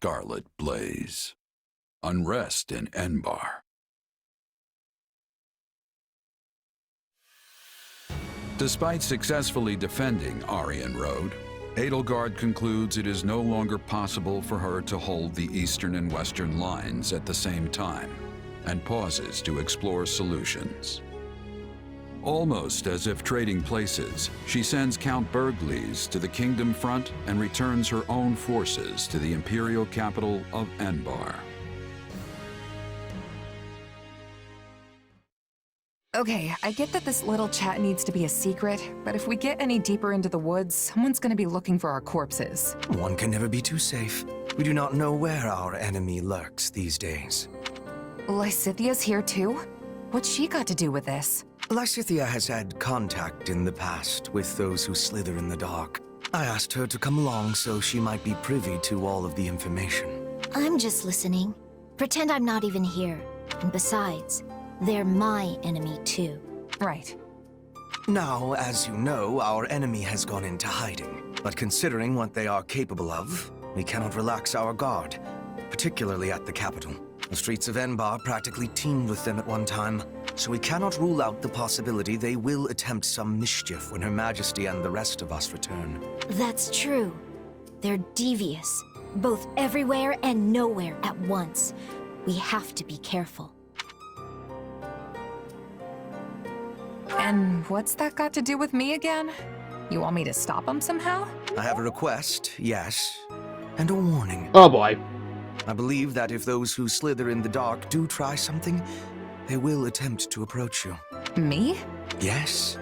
scarlet blaze. Unrest in Enbarr. Despite successfully defending Aryan Road, Edelgard concludes it is no longer possible for her to hold the eastern and western lines at the same time, and pauses to explore solutions. Almost as if trading places, she sends Count Bergliez to the Kingdom Front and returns her own forces to the imperial capital of Enbarr. Okay, I get that this little chat needs to be a secret, but if we get any deeper into the woods, someone's gonna be looking for our corpses. One can never be too safe. We do not know where our enemy lurks these days. Lysithia's here too? What's she got to do with this? Lysithia has had contact in the past with those who slither in the dark. I asked her to come along so she might be privy to all of the information. I'm just listening. Pretend I'm not even here. And besides, they're my enemy too. Right. Now, as you know, our enemy has gone into hiding. But considering what they are capable of, we cannot relax our guard, particularly at the capital. The streets of Enbarr practically teemed with them at one time, so we cannot rule out the possibility they will attempt some mischief when Her Majesty and the rest of us return. That's true. They're devious, both everywhere and nowhere at once. We have to be careful. And what's that got to do with me again? You want me to stop them somehow? I have a request, yes, and a warning. Oh boy. I believe that if those who slither in the dark do try something, they will attempt to approach you. Me? Yes,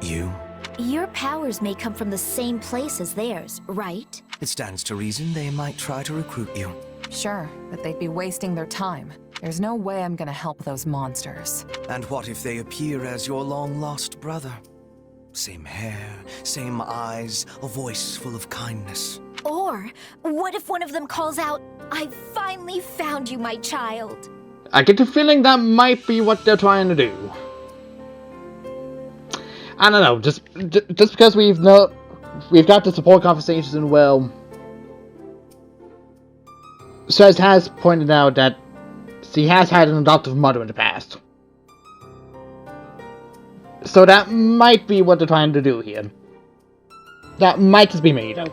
you. Your powers may come from the same place as theirs, right? It stands to reason they might try to recruit you. Sure, but they'd be wasting their time. There's no way I'm gonna help those monsters. And what if they appear as your long-lost brother? Same hair, same eyes, a voice full of kindness. Or, what if one of them calls out, "I finally found you, my child"? I get the feeling that might be what they're trying to do. I don't know, just because we've got the support conversations and well, Stress has pointed out that she has had an adoptive mother in the past. So that might be what they're trying to do here. That might just be me, though.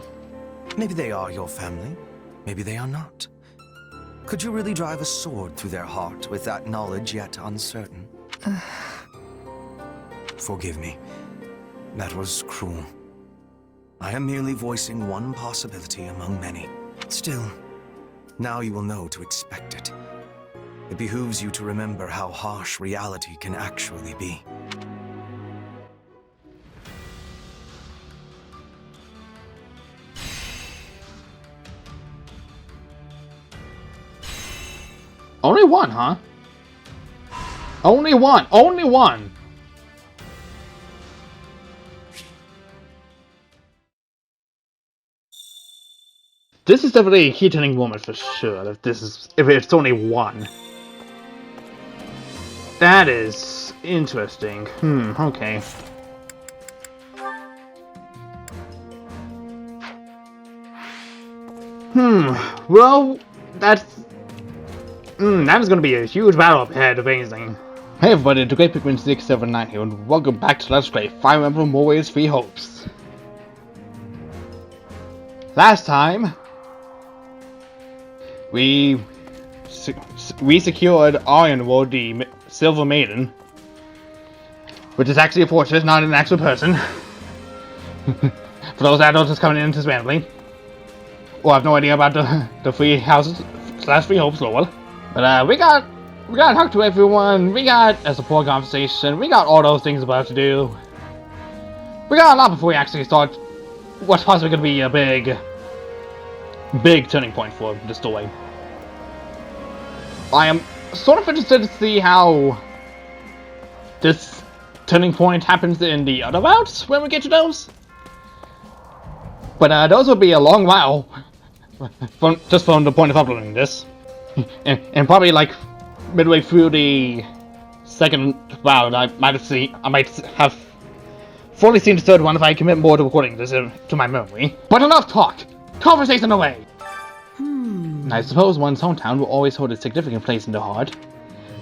Maybe they are your family. Maybe they are not. Could you really drive a sword through their heart with that knowledge yet uncertain? Forgive me. That was cruel. I am merely voicing one possibility among many. Still, now you will know to expect it. It behooves you to remember how harsh reality can actually be. Only one, huh? Only one! Only one! This is definitely a heat-turning moment for sure, if it's only one. That is interesting. Okay. Well, that is gonna be a huge battle up ahead, if anything. Hey everybody, it's Great Pikmin 679 here, and welcome back to Let's Play Fire Emblem Warriors 3 Hopes. Last time, we secured Aryan, the Silver Maiden, which is actually a fortress, not an actual person. For those that are just coming in just randomly, or have no idea about the Free Houses / Free Hopes lore. But we got to talk to everyone. We got a support conversation. We got all those things about to do. We got a lot before we actually start what's possibly going to be a big turning point for the story. I am sort of interested to see how this turning point happens in the other routes when we get to those. But those will be a long while from the point of uploading this. And probably like midway through the second round, I might have fully seen the third one if I commit more to recording this to my memory. But enough talk! Conversation away! And I suppose one's hometown will always hold a significant place in the heart.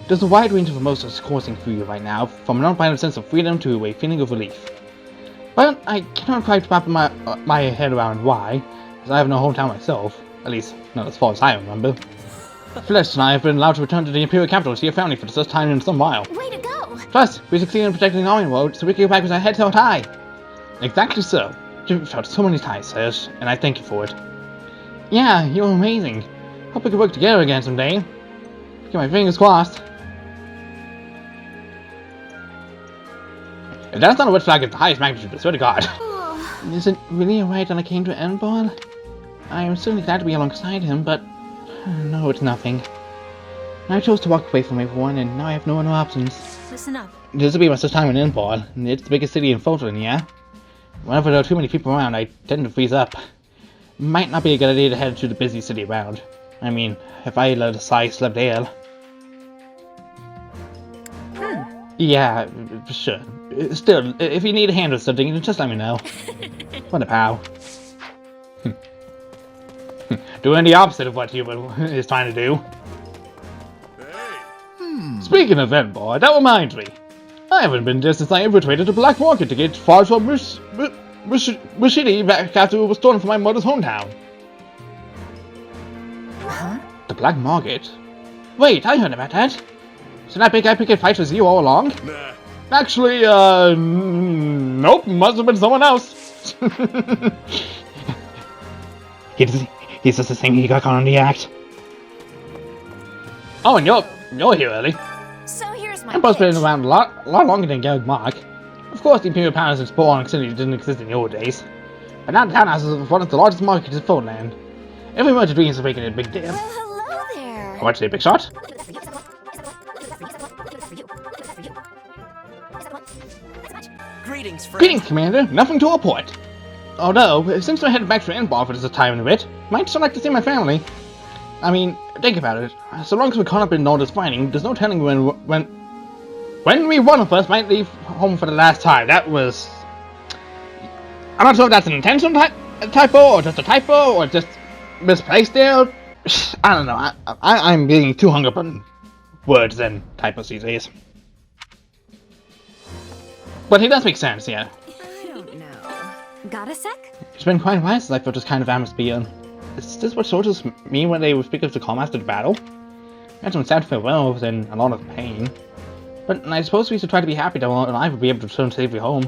There's a wide range of emotions coursing through you right now, from an unbridled sense of freedom to a feeling of relief. But I cannot quite wrap my head around why, as I have no hometown myself, at least not as far as I remember. Flesh and I have been allowed to return to the Imperial capital to see your family for the first time in some while. Way to go! Plus, we succeeded in protecting the Aryan Road, so we can go back with our heads held high. Exactly so. You've fought so many times, Serge, and I thank you for it. Yeah, you're amazing. Hope we can work together again someday. Keep my fingers crossed. If that's not a red flag of the highest magnitude, I swear to God. Is it really alright that I came to Emblem? I am certainly glad to be alongside him, but no, it's nothing. I chose to walk away from everyone, and now I have no other options. Listen up. This will be my first time in Enbarr, and it's the biggest city in Fulton, yeah? Whenever there are too many people around, I tend to freeze up. Might not be a good idea to head to the busy city around. I mean, if I let a sigh slip there. Yeah, sure. Still, if you need a hand with something, just let me know. What a pal. Doing the opposite of what human is trying to do. Speaking of Emblem, that reminds me. I haven't been there since I infiltrated the black market to get far from Rashidi back after it was stolen from my mother's hometown. Huh? The black market? Wait, I heard about that. So that big guy picket fight was you all along? Nah. Actually, nope, must have been someone else. He's just the thing he got caught on the act. Oh, and you're here early. So here's my Embar's been pitch. around a lot longer than Garrick Mark. Of course, the Imperial Palace and Spawn City didn't exist in your days. But now the townhouse is one of the largest markets in Fultonland. Every merchant dreams of making it a big deal. Well, hello there. I want to say a big shot. Greetings, friend. Greetings, Commander. Nothing to report. Although, since we're headed back to Enbarr for this time in a bit, might still like to see my family. I mean, think about it. So long as we're caught up in all this fighting, there's no telling when one of us might leave home for the last time. That was... I'm not sure if that's an intentional typo, or just a typo, or just misplaced there. I don't know. I'm being too hung up on words and typos these days. But it does make sense, yeah. I don't know. Got a sec? It's been quite a while since I felt this kind of atmosphere. Is this what soldiers mean when they speak of the calm after the battle? That's some sad farewells and a lot of pain. But I suppose we should try to be happy that I will be able to return safely home.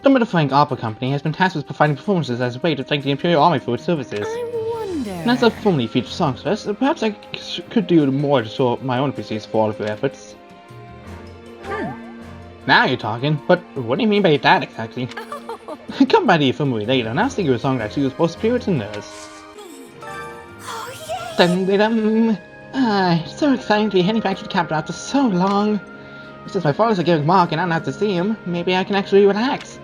The Midifying Opera Company has been tasked with providing performances as a way to thank the Imperial Army for its services. I wonder. And as a formally featured songstress, perhaps I could do more to show my own appreciation for all of your efforts. Now you're talking, but what do you mean by that exactly? Come by the infirmary later and I'll sing you a song that suits both spirits and nerves. Oh, yay! Dum-de-dum. It's so exciting to be heading back to the capital after so long. Since my father's a Garrick Mark and I don't have to see him, maybe I can actually relax.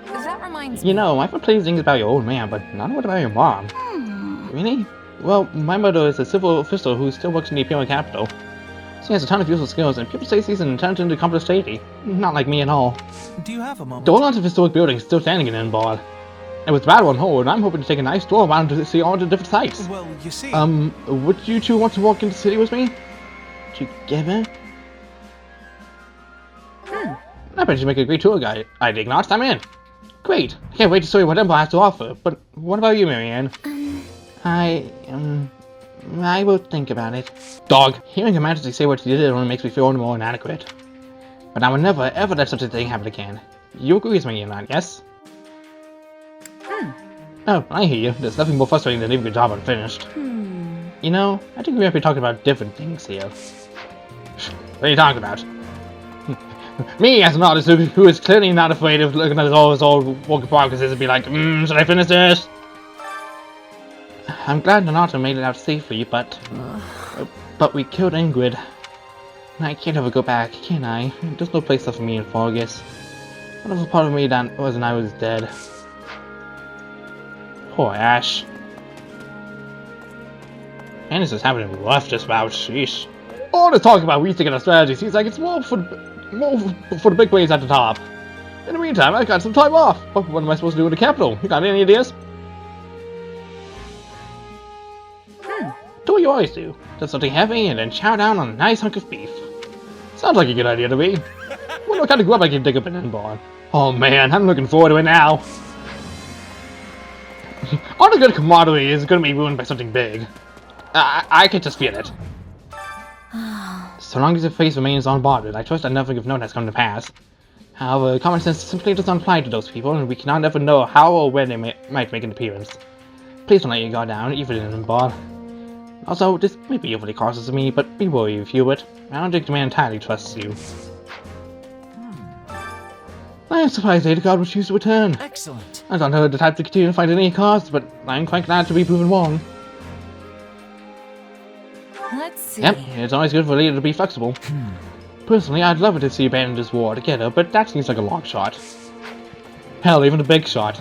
That reminds me. You know, I've heard plenty things about your old man, but not what about your mom. Really? Well, my mother is a civil official who still works in the Imperial capital. She has a ton of useful skills, and people say she's an intelligent, accomplished lady. Not like me at all. Do you have a moment? There are lots of historic buildings still standing in Enbarr. And with the battle on hold, I'm hoping to take a nice tour around to see all the different sites. Well, you see... Would you two want to walk into the city with me? Together? I bet you make a great tour guide. I dig not. I'm in. Great. I can't wait to show you what Emblem has to offer. But what about you, Marianne? I will think about it. Dog, hearing Her Majesty say what she did only makes me feel all the more inadequate. But I will never, ever let such a thing happen again. You agree with me in that, yes? Oh, I hear you. There's nothing more frustrating than leaving a job unfinished. You know, I think we might be talking about different things here. What are you talking about? Me, as an artist who is clearly not afraid of looking at his old work in progress and be like, should I finish this? I'm glad Donato made it out safely, but we killed Ingrid. I can't ever go back, can I? There's no place left for me in Fergus. What was part of me that was when I was dead? Poor Ash. And this is happening rough just about, sheesh. All this talk about rethinking our strategy seems like it's more for the big waves at the top. In the meantime, I got some time off. What am I supposed to do in the capital? You got any ideas? Do what you always do. Do something heavy and then chow down on a nice hunk of beef. Sounds like a good idea to me. Wonder what kind of grub I can dig up in Enbarr. Oh man, I'm looking forward to it now. All the good camaraderie is going to be ruined by something big. I can just feel it. So long as your face remains unbothered, I trust that nothing of note has come to pass. However, common sense simply does not apply to those people, and we cannot ever know how or when they might make an appearance. Please don't let your guard down, even in Enbarr. Also, this may be overly cautious of me, but be worried if you would. I don't think the man entirely trusts you. I am surprised Edelgard would choose to return. Excellent. I don't know the type to continue to fight at any cost, but I am quite glad to be proven wrong. Let's see. Yep, it's always good for a leader to be flexible. Personally, I'd love it to see abandon this war together, but that seems like a long shot. Hell, even a big shot.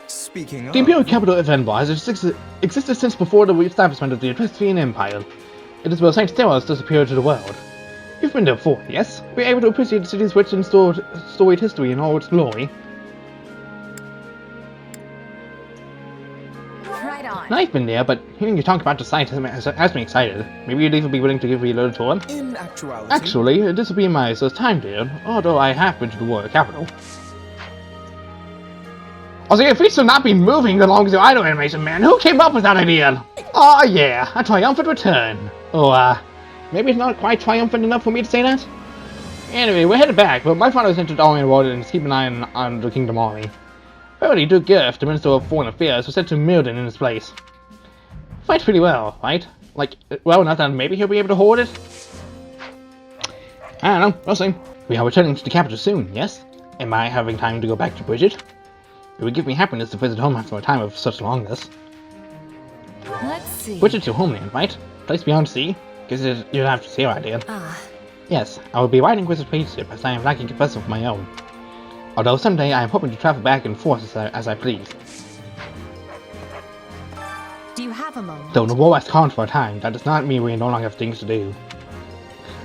Speaking of... The imperial capital of Enbarr has existed since before the establishment of the Etruscan Empire. It is where Saint Stella's disappeared to the world. You've been there before, yes? We're able to appreciate the city's rich and storied history in all its glory. Right on. I've been there, but hearing you talk about the site has me excited. Maybe you'd even be willing to give me a little tour? In actuality... Actually, this will be my first time there, although I have been to the royal capital. Also, your feet should not be moving along with your idle animation, man. Who came up with that idea? Oh yeah, a triumphant return. Oh, maybe it's not quite triumphant enough for me to say that? Anyway, we're headed back, but my father sent to Dorian Road and is keeping an eye on the Kingdom Army. Early Duke Girth, the Minister of Foreign Affairs, was sent to Mirden in his place. Fights pretty well, right? Like, well enough that maybe he'll be able to hold it? I don't know, we'll see. We are returning to the capital soon, yes? Am I having time to go back to Bridget? It would give me happiness to visit home after a time of such longness. Let's see. Bridget's your homeland, right? Place beyond sea? Guess you'd have to say right there. Yes, I will be riding with a spaceship as I am lacking a vessel of my own. Although someday I am hoping to travel back and forth as I please. Do you have a moment? Though the war has calmed for a time, that does not mean we no longer have things to do.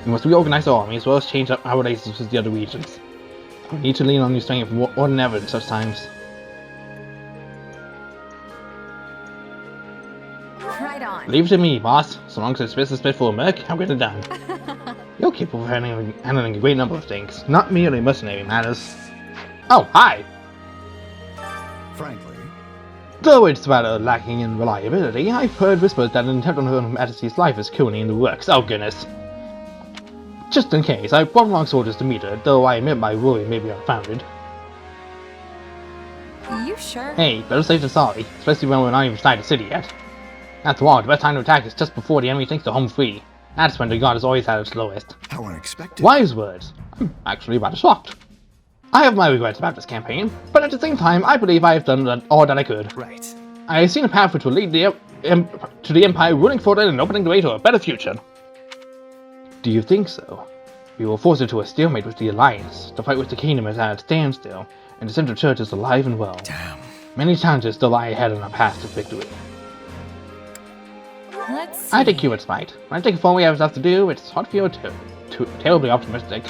We must reorganize our army as well as change up our relations with the other regions. We need to lean on your strength more than ever in such times. Right on. Leave it to me, boss. So long as it's business fit for a merc, I'll get it done. You're capable of handling a great number of things, not merely mercenary matters. Oh, hi! Frankly... Though it's rather lacking in reliability, I've heard whispers that an attempt on Her Majesty's life is currently in the works. Oh goodness. Just in case, I brought along soldiers to meet her, though I admit my worry may be unfounded. You sure? Hey, better safe than sorry, especially when we're not even inside the city yet. After all, the best time to attack is just before the enemy thinks they're home free. That's when the guard is always at its lowest. How unexpected. Wise words. I'm actually rather shocked. I have my regrets about this campaign, but at the same time, I believe I have done all that I could. Right. I have seen a path which will lead to the Empire ruling forward and opening the way to a better future. Do you think so? We were forced into a stalemate with the Alliance. The fight with the Kingdom is at a standstill, and the Central Church is alive and well. Damn. Many challenges still lie ahead on our path to victory. Let's see. I think you would right. When I think of all we have left to do, it's hard for you terribly optimistic.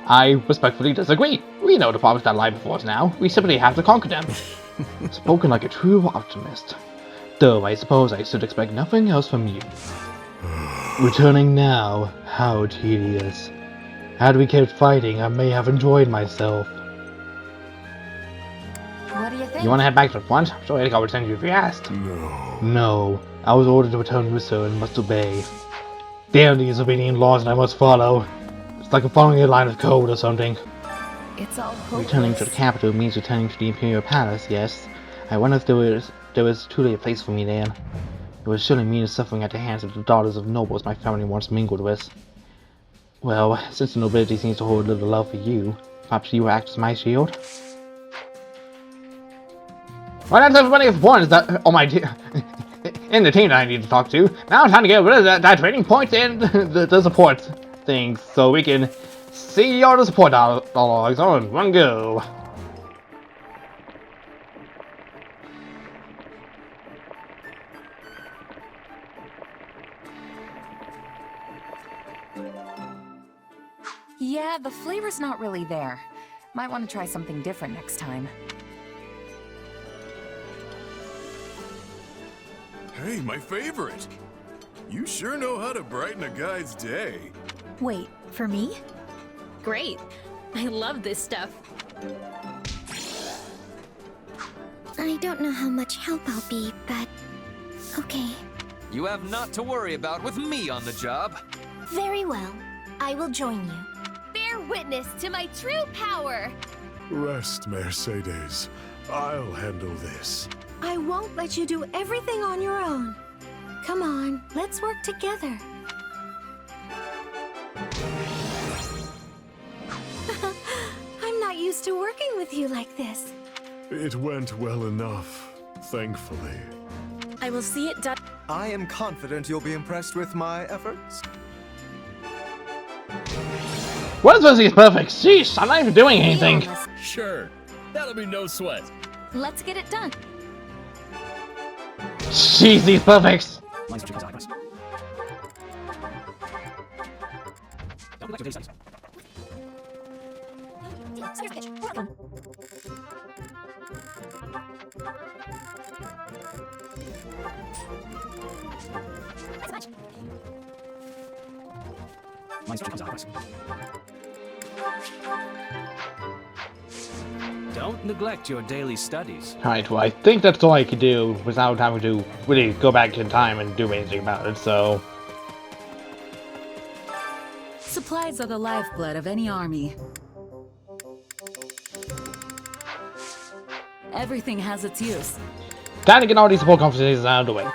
I respectfully disagree. We know the problems that lie before us now. We simply have to conquer them. Spoken like a true optimist. Though I suppose I should expect nothing else from you. Returning now, how tedious. Had we kept fighting, I may have enjoyed myself. What do you think? You want to head back to the front? I'm sure Edelgard would send you if you asked. No. I was ordered to return with her and must obey. Damn these obedient laws that I must follow. It's like following a line of code or something. It's all hopeless. Returning to the capital means returning to the Imperial Palace, yes. I wonder if there was truly a place for me there. It would surely mean suffering at the hands of the daughters of nobles my family once mingled with. Well, since the nobility seems to hold little love for you, perhaps you will act as my shield? Well, that's everybody with points that on my in the team that I need to talk to. Now it's time to get rid of that training point and the support things, so we can see all the support dialogues on one go. Yeah, the flavor's not really there. Might want to try something different next time. Hey, my favorite! You sure know how to brighten a guy's day. Wait, for me? Great. I love this stuff. I don't know how much help I'll be, but okay. You have naught to worry about with me on the job. Very well. I will join you. Bear witness to my true power. Rest, Mercedes. I'll handle this. I won't let you do everything on your own. Come on, let's work together. I'm not used to working with you like this. It went well enough, thankfully. I will see it done. I am confident you'll be impressed with my efforts. What is this? He's perfect. Sheesh, I'm not even doing anything. Sure, that'll be no sweat. Let's get it done. Jeez, he's perfect. Don't neglect your daily studies. Alright, well, I think that's all I could do without having to really go back in time and do anything about it, so... Supplies are the lifeblood of any army. Everything has its use. Time to get all these support conversations out of the way.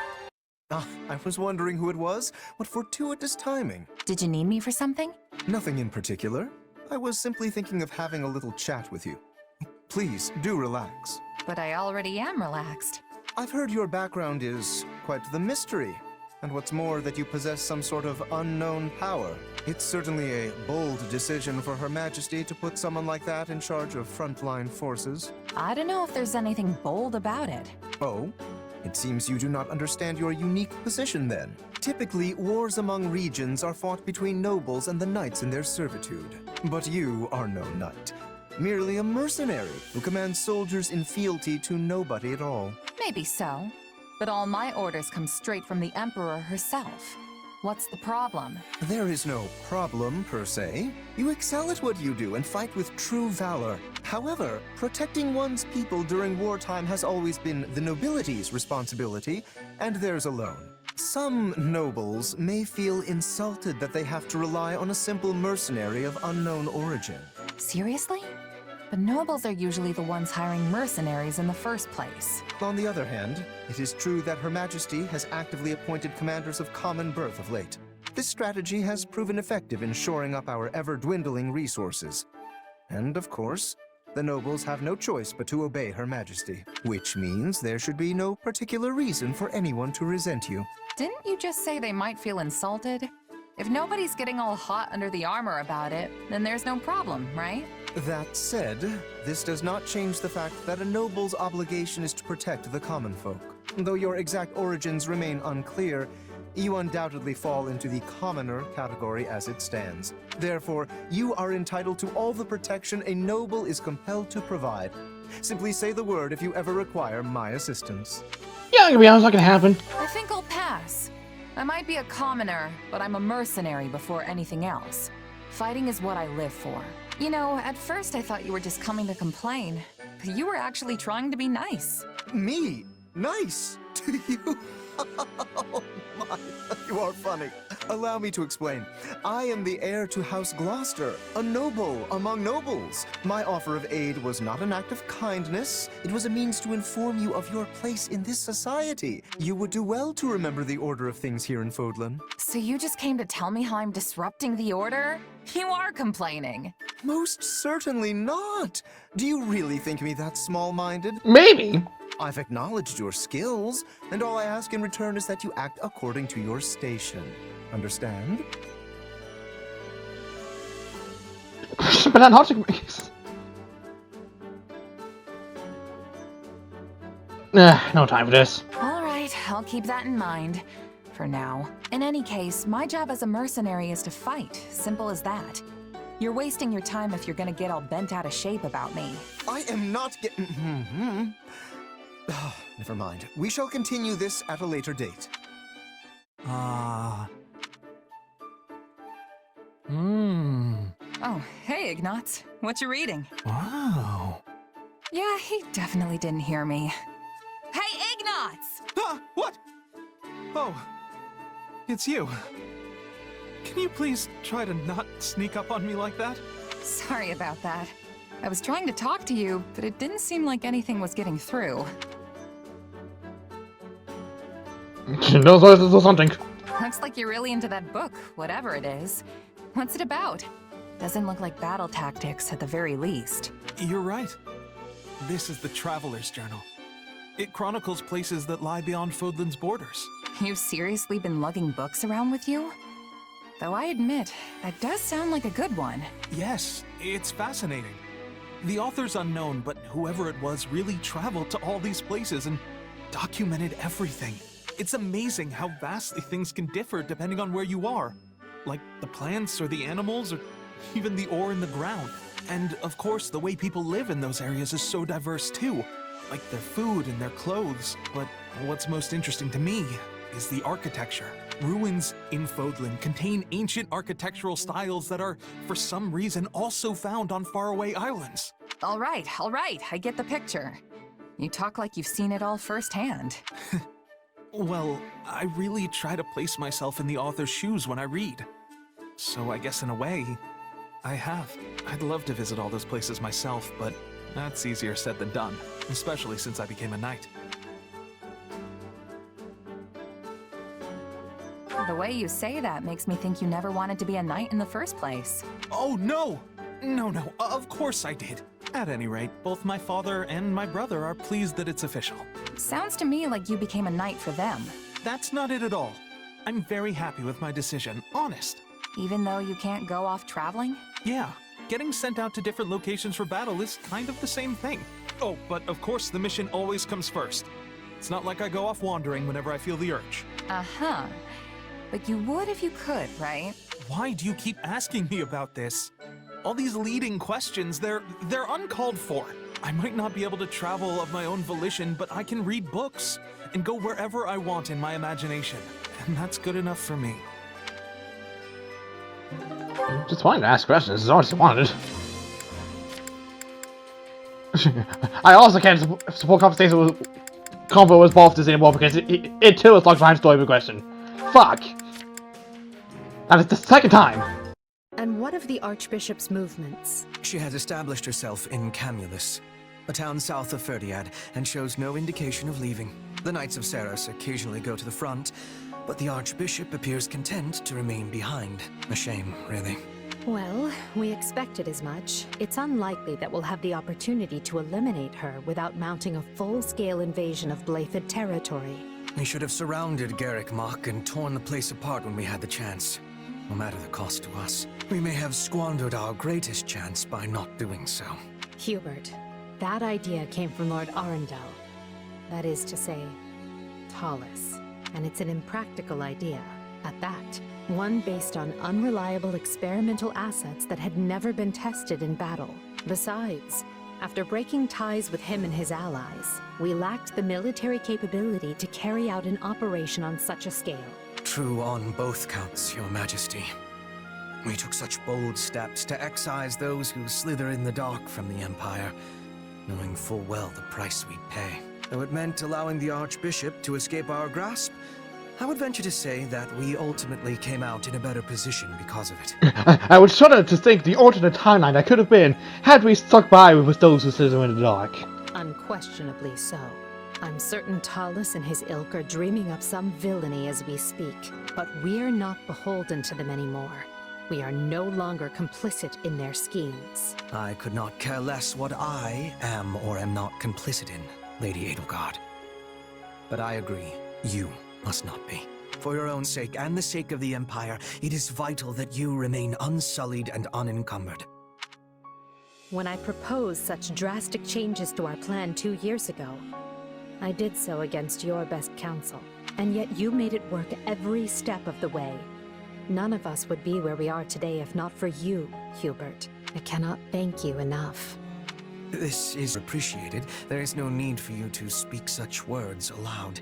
I was wondering who it was. What fortuitous timing. Did you need me for something? Nothing in particular. I was simply thinking of having a little chat with you. Please, do relax. But I already am relaxed. I've heard your background is quite the mystery. And what's more, that you possess some sort of unknown power. It's certainly a bold decision for Her Majesty to put someone like that in charge of frontline forces. I don't know if there's anything bold about it. Oh? It seems you do not understand your unique position then. Typically, wars among regions are fought between nobles and the knights in their servitude. But you are no knight. Merely a mercenary who commands soldiers in fealty to nobody at all. Maybe so. But all my orders come straight from the Emperor herself. What's the problem? There is no problem, per se. You excel at what you do and fight with true valor. However, protecting one's people during wartime has always been the nobility's responsibility, and theirs alone. Some nobles may feel insulted that they have to rely on a simple mercenary of unknown origin. Seriously? The nobles are usually the ones hiring mercenaries in the first place. On the other hand, it is true that Her Majesty has actively appointed commanders of common birth of late. This strategy has proven effective in shoring up our ever-dwindling resources. And of course, the nobles have no choice but to obey Her Majesty, which means there should be no particular reason for anyone to resent you. Didn't you just say they might feel insulted? If nobody's getting all hot under the armor about it, then there's no problem, right? That said, this does not change the fact that a noble's obligation is to protect the common folk. Though your exact origins remain unclear, you undoubtedly fall into the commoner category as it stands. Therefore, you are entitled to all the protection a noble is compelled to provide. Simply say the word if you ever require my assistance. Yeah, I'm gonna be honest, not gonna happen. I think I'll pass. I might be a commoner, but I'm a mercenary before anything else. Fighting is what I live for. You know, at first I thought you were just coming to complain, but you were actually trying to be nice. Me? Nice? To you? Oh my, you are funny. Allow me to explain. I am the heir to House Gloucester, a noble among nobles. My offer of aid was not an act of kindness. It was a means to inform you of your place in this society. You would do well to remember the order of things here in Fodlan. So you just came to tell me how I'm disrupting the order? You are complaining. Most certainly not. Do you really think me that small-minded? Maybe. I've acknowledged your skills, and all I ask in return is that you act according to your station. Understand? But I'm not. No time for this. All right, I'll keep that in mind. For now. In any case, my job as a mercenary is to fight. Simple as that. You're wasting your time if you're gonna get all bent out of shape about me. I am not getting... Never mind. We shall continue this at a later date. Oh, hey, Ignatz. What you reading? Wow. Yeah, he definitely didn't hear me. Hey, Ignatz! What? Oh, it's you. Can you please try to not sneak up on me like that? Sorry about that. I was trying to talk to you, but it didn't seem like anything was getting through. Those voices or something. Looks like you're really into that book, whatever it is. What's it about? Doesn't look like battle tactics at the very least. You're right. This is the Traveler's Journal. It chronicles places that lie beyond Fodlan's borders. You've seriously been lugging books around with you? Though I admit, that does sound like a good one. Yes, it's fascinating. The author's unknown, but whoever it was really traveled to all these places and documented everything. It's amazing how vastly things can differ depending on where you are. Like the plants or the animals or even the ore in the ground. And of course, the way people live in those areas is so diverse too. Like their food and their clothes. But what's most interesting to me is the architecture. Ruins in Fodlan contain ancient architectural styles that are, for some reason, also found on faraway islands. All right, I get the picture. You talk like you've seen it all firsthand. Well, I really try to place myself in the author's shoes when I read. So I guess in a way, I have. I'd love to visit all those places myself, but that's easier said than done, especially since I became a knight. The way you say that makes me think you never wanted to be a knight in the first place. Oh, no! No, of course I did. At any rate, both my father and my brother are pleased that it's official. Sounds to me like you became a knight for them. That's not it at all. I'm very happy with my decision, honest. Even though you can't go off traveling? Yeah, getting sent out to different locations for battle is kind of the same thing. Oh, but of course the mission always comes first. It's not like I go off wandering whenever I feel the urge. Uh-huh. But you would if you could, right? Why do you keep asking me about this? All these leading questions, they're uncalled for. I might not be able to travel of my own volition, but I can read books and go wherever I want in my imagination. And that's good enough for me. Just wanted to ask questions, is all I just wanted. I also can't support convo with both this anymore because it too is locked behind story question. Fuck! That is the second time! And what of the Archbishop's movements? She has established herself in Camulus, a town south of Ferdiad, and shows no indication of leaving. The Knights of Ceres occasionally go to the front, but the Archbishop appears content to remain behind. A shame, really. Well, we expected as much. It's unlikely that we'll have the opportunity to eliminate her without mounting a full-scale invasion of Blaidd territory. We should have surrounded Garrick Mach and torn the place apart when we had the chance. No matter the cost to us. We may have squandered our greatest chance by not doing so. Hubert, that idea came from Lord Arundel. That is to say, Tallis. And it's an impractical idea, at that. One based on unreliable experimental assets that had never been tested in battle. Besides, after breaking ties with him and his allies, we lacked the military capability to carry out an operation on such a scale. True on both counts, Your Majesty. We took such bold steps to excise those who slither in the dark from the Empire, knowing full well the price we'd pay. Though it meant allowing the Archbishop to escape our grasp, I would venture to say that we ultimately came out in a better position because of it. I would shudder to think the alternate timeline that could have been had we stuck by with those who slither in the dark. Unquestionably so. I'm certain Tallis and his ilk are dreaming up some villainy as we speak, but we're not beholden to them anymore. We are no longer complicit in their schemes. I could not care less what I am or am not complicit in, Lady Edelgard. But I agree, you must not be. For your own sake and the sake of the Empire, it is vital that you remain unsullied and unencumbered. When I proposed such drastic changes to our plan 2 years ago, I did so against your best counsel, and yet you made it work every step of the way. None of us would be where we are today if not for you, Hubert. I cannot thank you enough. This is appreciated. There is no need for you to speak such words aloud.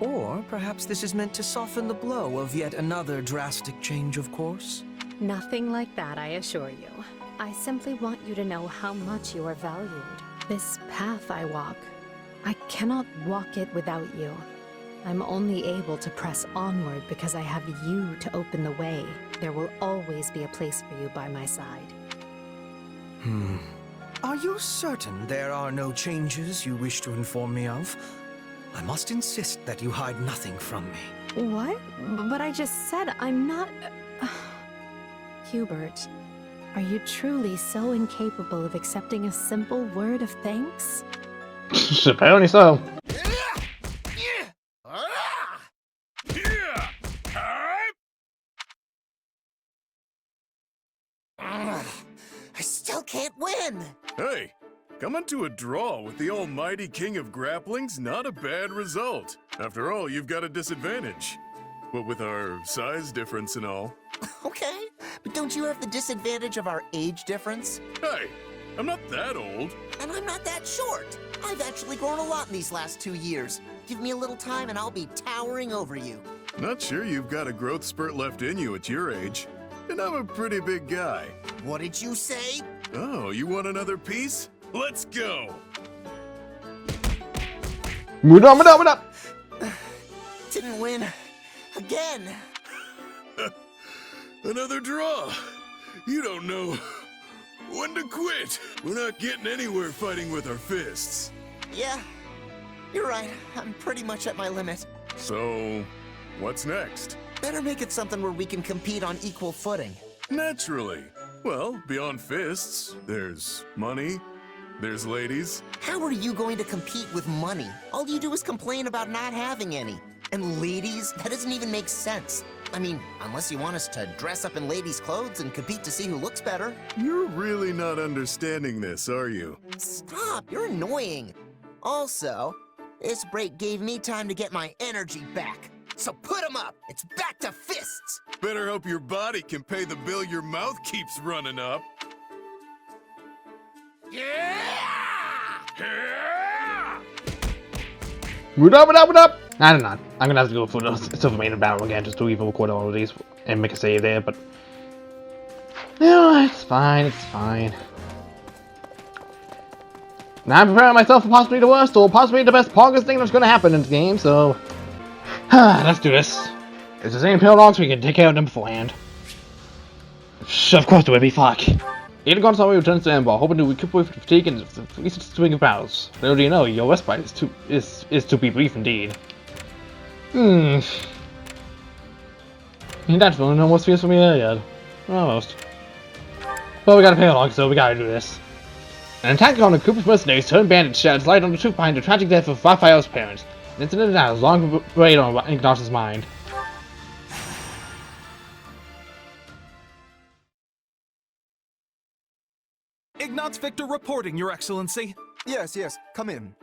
Or perhaps this is meant to soften the blow of yet another drastic change of course? Nothing like that, I assure you. I simply want you to know how much you are valued. This path I walk, I cannot walk it without you. I'm only able to press onward because I have you to open the way. There will always be a place for you by my side. Are you certain there are no changes you wish to inform me of? I must insist that you hide nothing from me. What? But I just said I'm not... Hubert, are you truly so incapable of accepting a simple word of thanks? Apparently so. I still can't win! Hey, coming to a draw with the almighty king of grappling's not a bad result. After all, you've got a disadvantage. What with our size difference and all. Okay, but don't you have the disadvantage of our age difference? Hey, I'm not that old. And I'm not that short. I've actually grown a lot in these last 2 years. Give me a little time and I'll be towering over you. Not sure you've got a growth spurt left in you at your age. And I'm a pretty big guy. What did you say? Oh, you want another piece? Let's go! Move up! Didn't win. Again. Another draw. You don't know when to quit. We're not getting anywhere fighting with our fists. Yeah, you're right. I'm pretty much at my limit. So, what's next? Better make it something where we can compete on equal footing. Naturally. Well, beyond fists, there's money, there's ladies. How are you going to compete with money? All you do is complain about not having any. And ladies? That doesn't even make sense. I mean, unless you want us to dress up in ladies' clothes and compete to see who looks better. You're really not understanding this, are you? Stop, you're annoying. Also, this break gave me time to get my energy back. So put 'em up! It's back to fists! Better hope your body can pay the bill your mouth keeps running up. What up? I don't know. I'm gonna have to go for the Silver Maiden battle again just to even record all of these and make a save there, but... No, it's fine. Now I'm preparing myself for possibly the worst or possibly the best poggers thing that's gonna happen in this game, so... let's do this. It's the same Paralogue, so we can take care of them beforehand. Of course there will be, fuck. Aegon saw me return to Embarr, hoping to recuperate from fatigue and the recent swing of battles. Little do you know, your respite is to be brief indeed. That feeling almost feels for me there yet. Almost. Well, we got a Paralogue, so we gotta do this. An attack on a group of mercenaries turned bandits sheds light on the truth behind the tragic death of Raphael's parents. An incident that has long weighed on Ignatius' mind. Ignatz Victor reporting, Your Excellency. Yes, come in.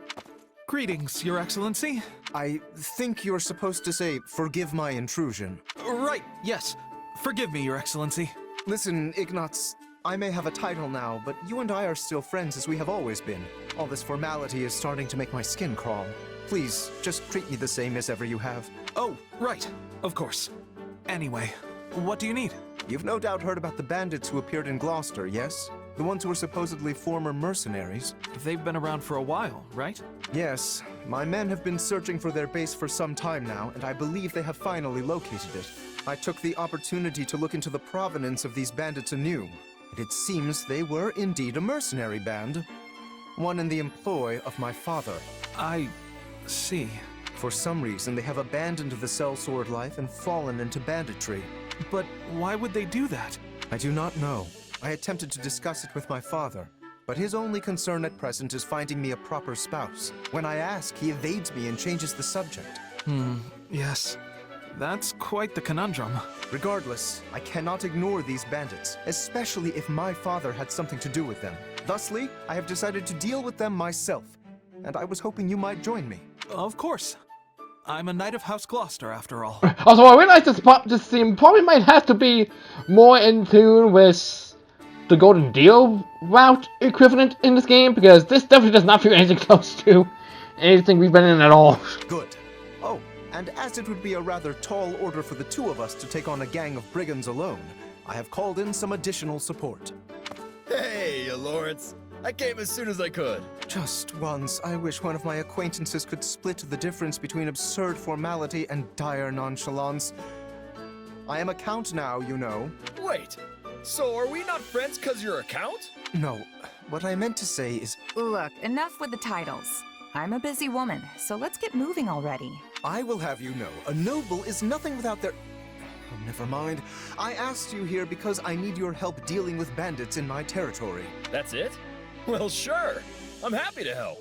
Greetings, Your Excellency. I think you're supposed to say, forgive my intrusion. Right, yes. Forgive me, Your Excellency. Listen, Ignatz, I may have a title now, but you and I are still friends as we have always been. All this formality is starting to make my skin crawl. Please, just treat me the same as ever you have. Oh, right. Of course. Anyway, what do you need? You've no doubt heard about the bandits who appeared in Gloucester, yes? The ones who were supposedly former mercenaries. They've been around for a while, right? Yes. My men have been searching for their base for some time now, and I believe they have finally located it. I took the opportunity to look into the provenance of these bandits anew, and it seems they were indeed a mercenary band. One in the employ of my father. I see. For some reason, they have abandoned the sellsword life and fallen into banditry. But why would they do that? I do not know. I attempted to discuss it with my father, but his only concern at present is finding me a proper spouse. When I ask, he evades me and changes the subject. Yes. That's quite the conundrum. Regardless, I cannot ignore these bandits, especially if my father had something to do with them. Thusly, I have decided to deal with them myself, and I was hoping you might join me. Of course. I'm a knight of House Gloucester, after all. Also, I realize this scene probably might have to be more in tune with the Golden Deal route equivalent in this game, because this definitely does not feel anything close to anything we've been in at all. Good. Oh, and as it would be a rather tall order for the two of us to take on a gang of brigands alone, I have called in some additional support. Hey, Lawrence. I came as soon as I could. Just once, I wish one of my acquaintances could split the difference between absurd formality and dire nonchalance. I am a count now, you know. Wait, so are we not friends because you're a count? No, what I meant to say is... Look, enough with the titles. I'm a busy woman, so let's get moving already. I will have you know, a noble is nothing without their... Oh, never mind. I asked you here because I need your help dealing with bandits in my territory. That's it? Well, sure. I'm happy to help.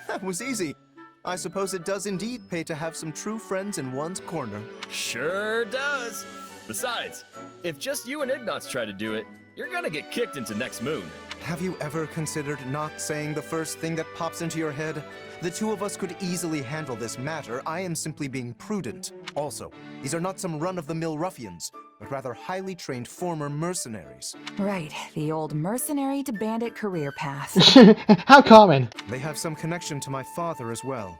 That was easy. I suppose it does indeed pay to have some true friends in one's corner. Sure does. Besides, if just you and Ignatz try to do it, you're gonna get kicked into next moon. Have you ever considered not saying the first thing that pops into your head? The two of us could easily handle this matter. I am simply being prudent. Also, these are not some run-of-the-mill ruffians, but rather highly trained former mercenaries. Right, the old mercenary to bandit career path. How common. They have some connection to my father as well,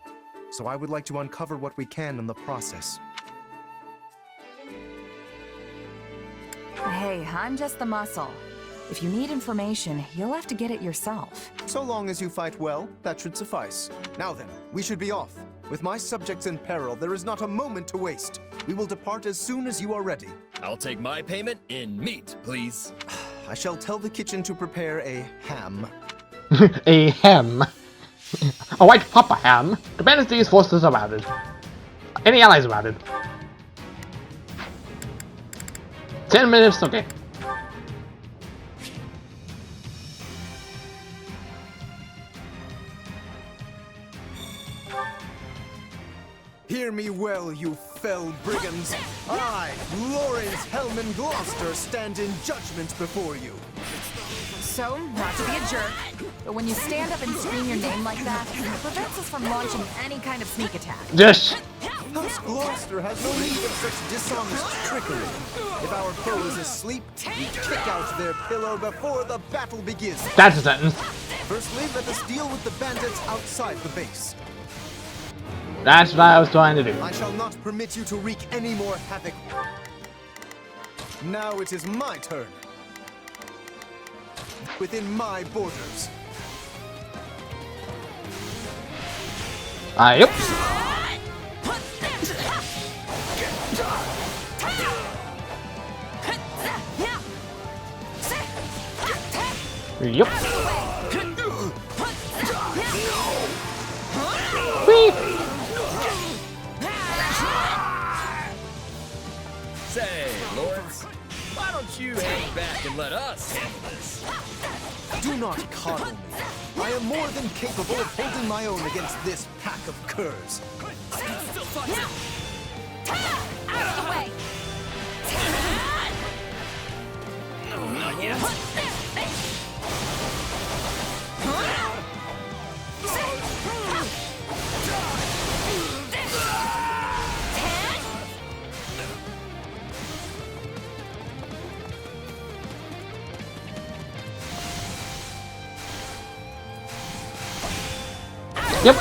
so I would like to uncover what we can in the process. Hey, I'm just the muscle. If you need information, you'll have to get it yourself. So long as you fight well, that should suffice. Now then, we should be off. With my subjects in peril, there is not a moment to waste. We will depart as soon as you are ready. I'll take my payment in meat, please. I shall tell the kitchen to prepare a ham. A ham. A white papa ham. The Bannister's forces are routed. Any allies are routed. 10 minutes, okay. Hear me well, you fell brigands. I, Lawrence Hellman Gloucester, stand in judgment before you. So, not to be a jerk, but when you stand up and scream your name like that, it prevents us from launching any kind of sneak attack. Yes! House Gloucester has no need of such dishonest trickery. If our foe is asleep, we kick out their pillow before the battle begins. That's a sentence. Firstly, let us deal with the bandits outside the base. That's what I was trying to do. I shall not permit you to wreak any more havoc. Now it is my turn. Within my borders. Yep. Yep. Whee! Say, Lawrence, why don't you hang back and let us handle this? Do not coddle me. I am more than capable of holding my own against this pack of curs. Out of the way! No, not yet. Yep.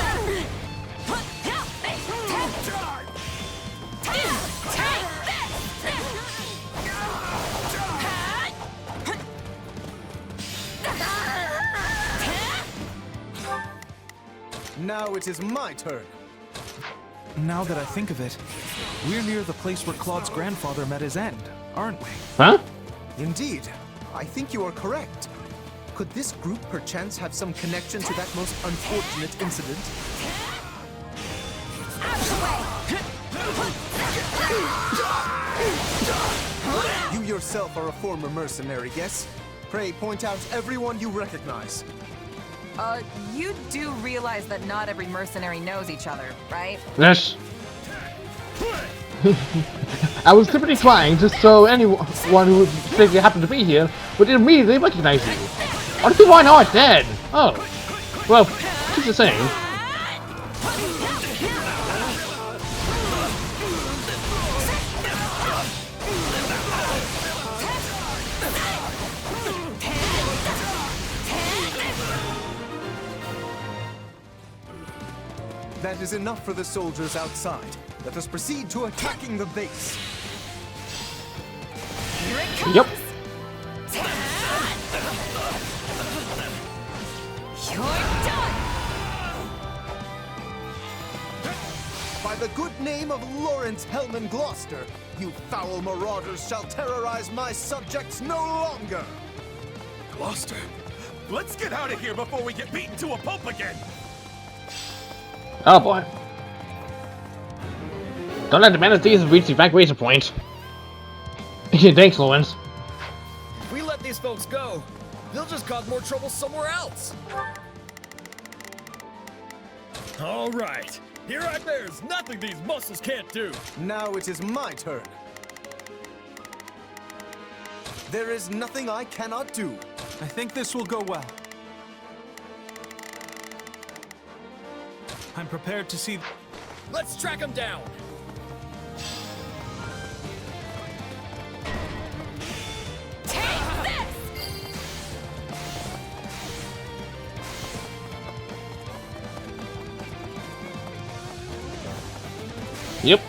Now it is my turn. Now that I think of it, we're near the place where Claude's grandfather met his end, aren't we? Huh? Indeed. I think you are correct. Could this group perchance have some connection to that most unfortunate incident? You yourself are a former mercenary, yes? Pray point out everyone you recognize. You do realize that not every mercenary knows each other, right? Yes. I was simply trying just so anyone who would happen to be here would immediately recognize you. Honestly, why not dead? Oh. Well, just the same. That is enough for the soldiers outside. Let us proceed to attacking the base. Here it comes! Yep. You're done! By the good name of Lawrence Hellman Gloucester, you foul marauders shall terrorize my subjects no longer! Gloucester, let's get out of here before we get beaten to a pulp again! Oh boy. Don't let the manatees reach the evacuation point. Thanks, Lawrence. If we let these folks go, they'll just cause more trouble somewhere else. All right. There's nothing these muscles can't do. Now it is my turn. There is nothing I cannot do. I think this will go well. I'm prepared to see... Let's track them down. Take this! Yep.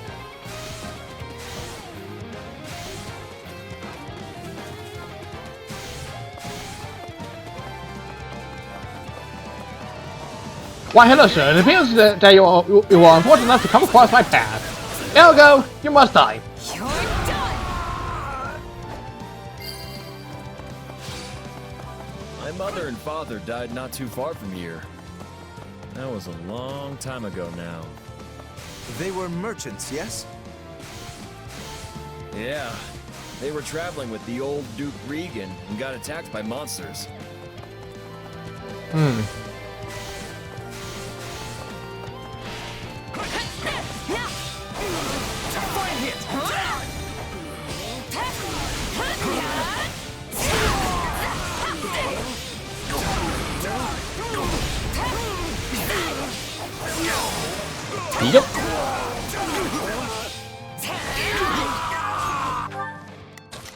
Why, hello, sir. It appears that you are unfortunate enough to come across my path. Ergo, you must die. You're done! My mother and father died not too far from here. That was a long time ago now. They were merchants, yes? Yeah, they were traveling with the old Duke Regan and got attacked by monsters. Yep.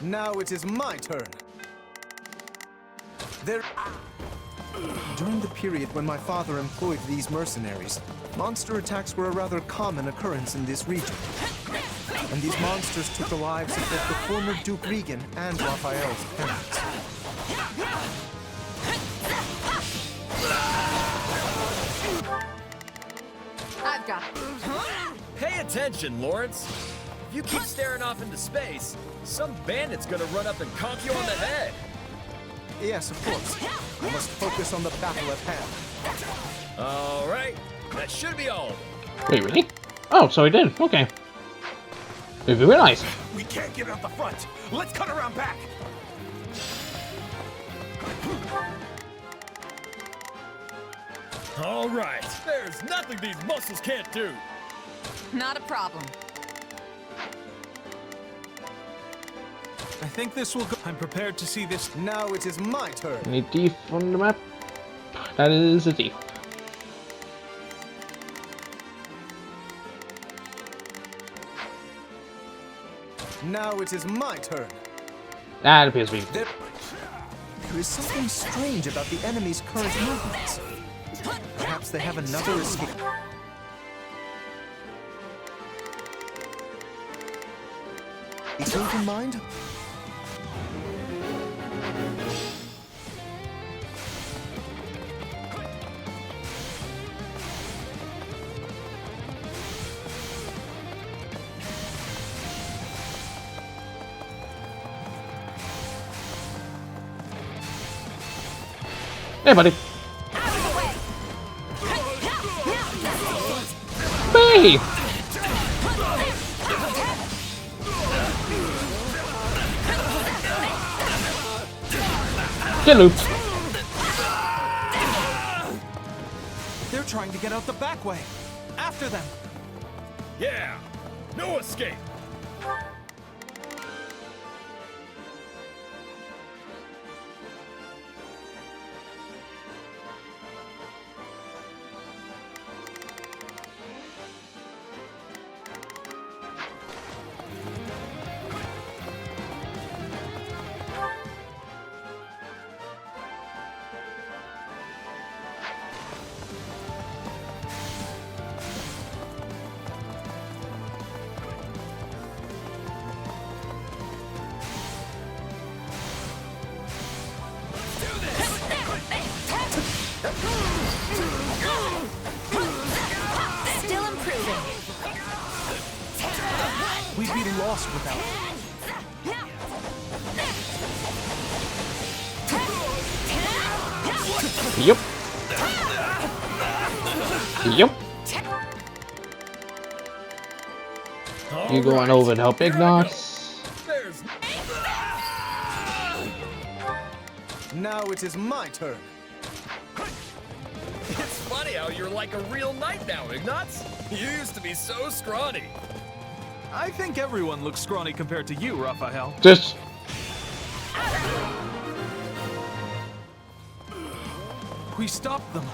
Now it is my turn. During the period when my father employed these mercenaries, monster attacks were a rather common occurrence in this region. And these monsters took the lives of both the former Duke Regan and Raphael's parents. I've got it. Pay attention, Lawrence. If you keep staring off into space, some bandit's gonna run up and conk you on the head. Yes, of course. I must focus on the battle at hand. All right, that should be all. Wait, really? Oh, so he did. Okay. Didn't realize. We can't get out the front. Let's cut around back. All right. There's nothing these muscles can't do. Not a problem. I think this will go... I'm prepared to see this... Now it is my turn. Any thief on the map? That is a thief. Now it is my turn. That appears to be. There is something strange about the enemy's current movements. Perhaps they have another escape. Anything in mind? Hey, buddy. Hey! Get looped. They're trying to get out the back way. After them. Yeah. No escape. We'd be lost without it. Yep. Yep. You going over to help Ignatz? Now it is my turn. It's funny how you're like a real knight now, Ignatz. You used to be so scrawny. I think everyone looks scrawny compared to you, Raphael. Just. We stopped them.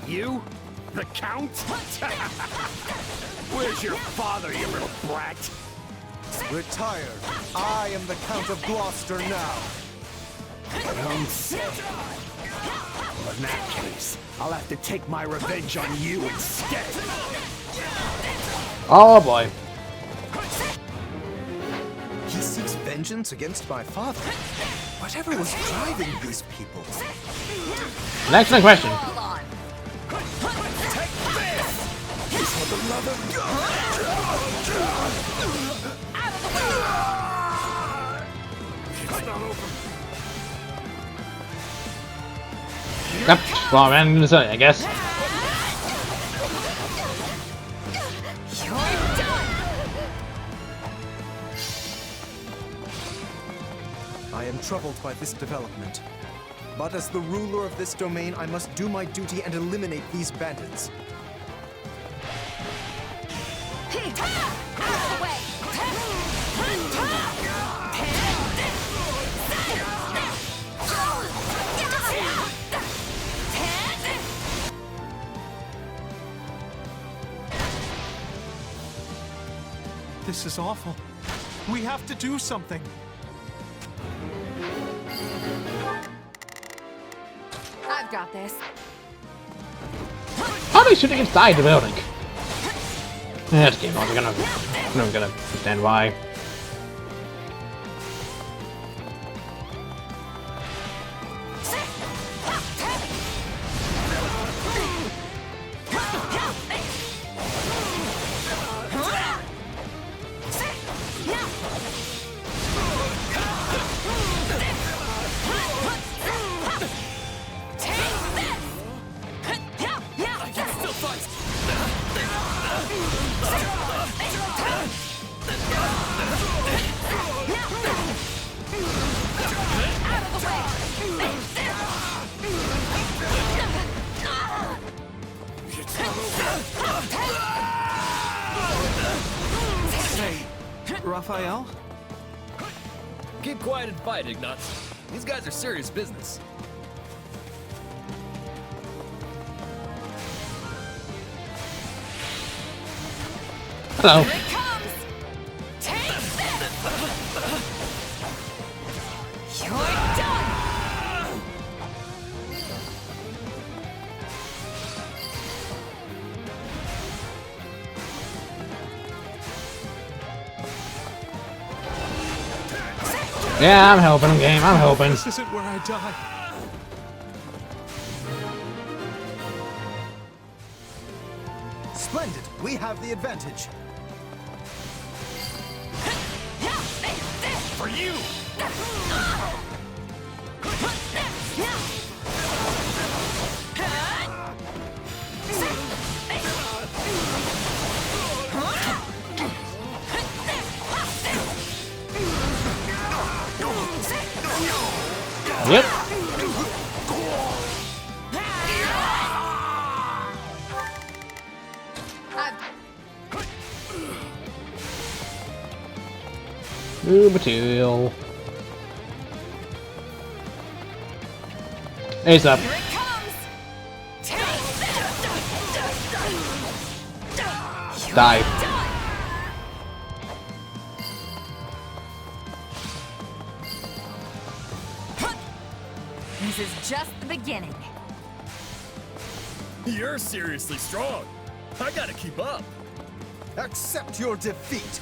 You? The Count? Where's your father, you little brat? Retired. I am the Count of Gloucester now. Well, in that case, I'll have to take my revenge on you instead. Oh boy. He seeks vengeance against my father. Whatever was driving these people? Next question. For the love of God! It's not over. Yep. Well, I ran into something, I guess. I am troubled by this development. But as the ruler of this domain, I must do my duty and eliminate these bandits. This is awful. We have to do something. I've got this. How are they shooting inside the building? That's game on. I'm gonna stand by. Raphael? Keep quiet and fight, Ignatz. These guys are serious business. Hello. Here it comes. Take this. You're done. Yeah, I'm helping, game. I'm helping. This isn't where I die. Splendid. We have the advantage. For you! Yep. New material. Ace up. Here it comes. Die. This is just the beginning. You're seriously strong. I gotta keep up. Accept your defeat.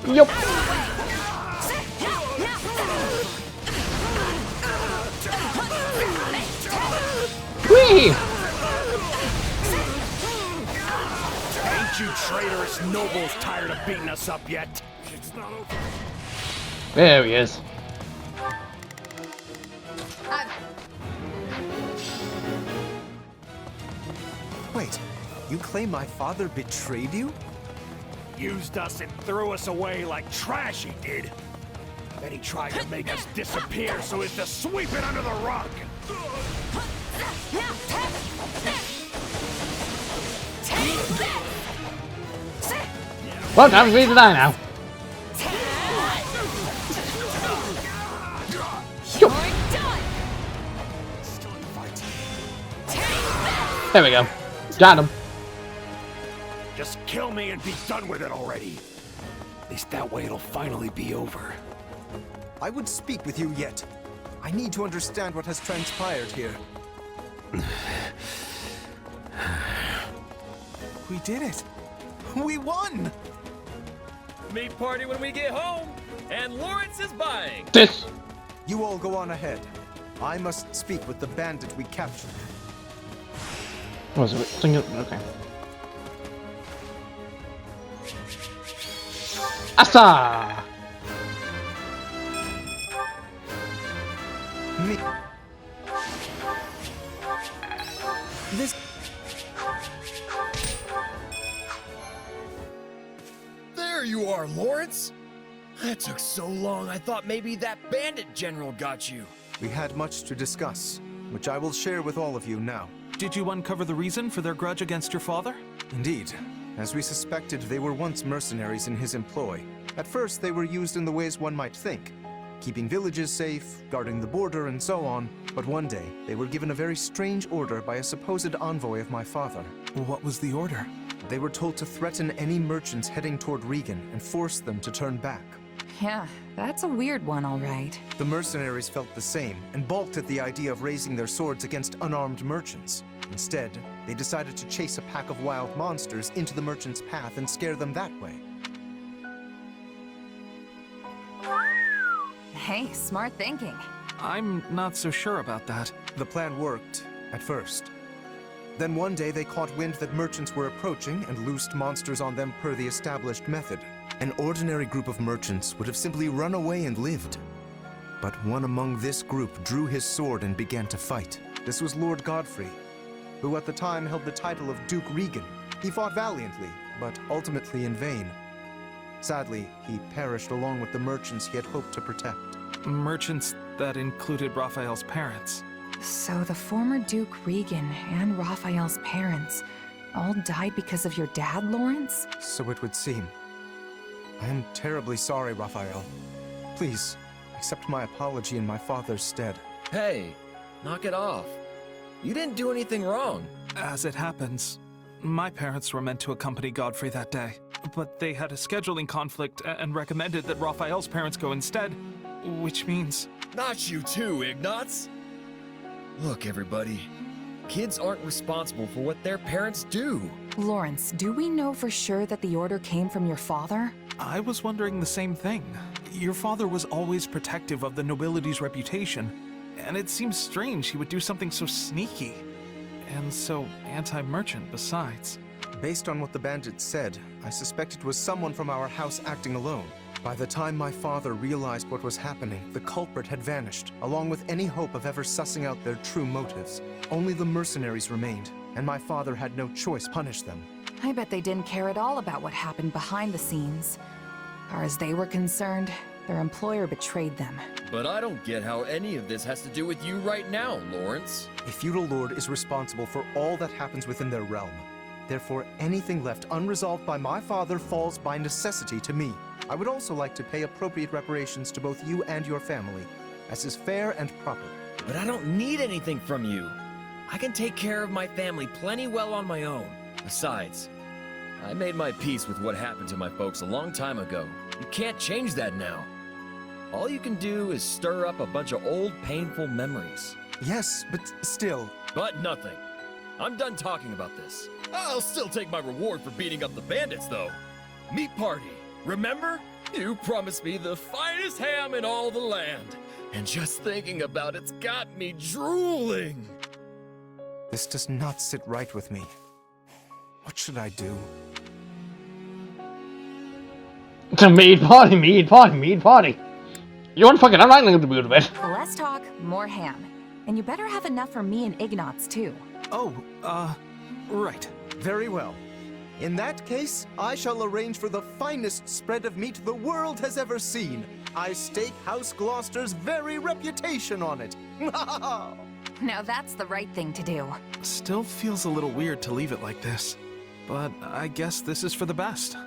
Yup. Whee! Ain't you traitorous nobles tired of beating us up yet? It's not over. There he is. Wait, you claim my father betrayed you? Used us and threw us away like trash, he did. Then he tried to make us disappear so as to sweep it under the rug. Well, time for me to die now. There we go. Got him. Just kill me and be done with it already. At least that way it'll finally be over. I would speak with you yet. I need to understand what has transpired here. We did it! We won! Meat party when we get home, and Lawrence is buying. This. You all go on ahead. I must speak with the bandit we captured. Was it single? Okay. Asa! Me. This. There you are, Lawrence. That took so long, I thought maybe that bandit general got you. We had much to discuss, which I will share with all of you now. Did you uncover the reason for their grudge against your father? Indeed. As we suspected, they were once mercenaries in his employ. At first, they were used in the ways one might think, keeping villages safe, guarding the border, and so on. But one day, they were given a very strange order by a supposed envoy of my father. What was the order? They were told to threaten any merchants heading toward Regan and force them to turn back. Yeah, that's a weird one, all right. The mercenaries felt the same and balked at the idea of raising their swords against unarmed merchants. Instead, they decided to chase a pack of wild monsters into the merchants' path and scare them that way. Hey, smart thinking. I'm not so sure about that. The plan worked, at first. Then one day they caught wind that merchants were approaching and loosed monsters on them per the established method. An ordinary group of merchants would have simply run away and lived. But one among this group drew his sword and began to fight. This was Lord Godfrey, who at the time held the title of Duke Regan. He fought valiantly, but ultimately in vain. Sadly, he perished along with the merchants he had hoped to protect. Merchants that included Raphael's parents. So the former Duke Regan and Raphael's parents all died because of your dad, Lawrence? So it would seem. I am terribly sorry, Raphael. Please, accept my apology in my father's stead. Hey, knock it off. You didn't do anything wrong. As it happens, my parents were meant to accompany Godfrey that day, but they had a scheduling conflict and recommended that Raphael's parents go instead, which means... Not you too, Ignatz! Look, everybody. Kids aren't responsible for what their parents do. Lawrence, do we know for sure that the order came from your father? I was wondering the same thing. Your father was always protective of the nobility's reputation, and it seems strange he would do something so sneaky. And so anti-merchant besides. Based on what the bandits said, I suspect it was someone from our house acting alone. By the time my father realized what was happening, the culprit had vanished, along with any hope of ever sussing out their true motives. Only the mercenaries remained, and my father had no choice to punish them. I bet they didn't care at all about what happened behind the scenes. Far as they were concerned, their employer betrayed them. But I don't get how any of this has to do with you right now, Lawrence. A feudal lord is responsible for all that happens within their realm. Therefore, anything left unresolved by my father falls by necessity to me. I would also like to pay appropriate reparations to both you and your family, as is fair and proper. But I don't need anything from you. I can take care of my family plenty well on my own. Besides, I made my peace with what happened to my folks a long time ago. You can't change that now. All you can do is stir up a bunch of old, painful memories. Yes, but still... But nothing. I'm done talking about this. I'll still take my reward for beating up the bandits, though. Meat party. Remember? You promised me the finest ham in all the land. And just thinking about it's got me drooling. This does not sit right with me. What should I do? It's a meat party, meat party, meat party. You want fucking, I'm not going to be with it. Less talk, more ham. And you better have enough for me and Ignatz, too. Oh, right. Very well. In that case, I shall arrange for the finest spread of meat the world has ever seen. I stake House Gloucester's very reputation on it. Now that's the right thing to do. Still feels a little weird to leave it like this. But I guess this is for the best.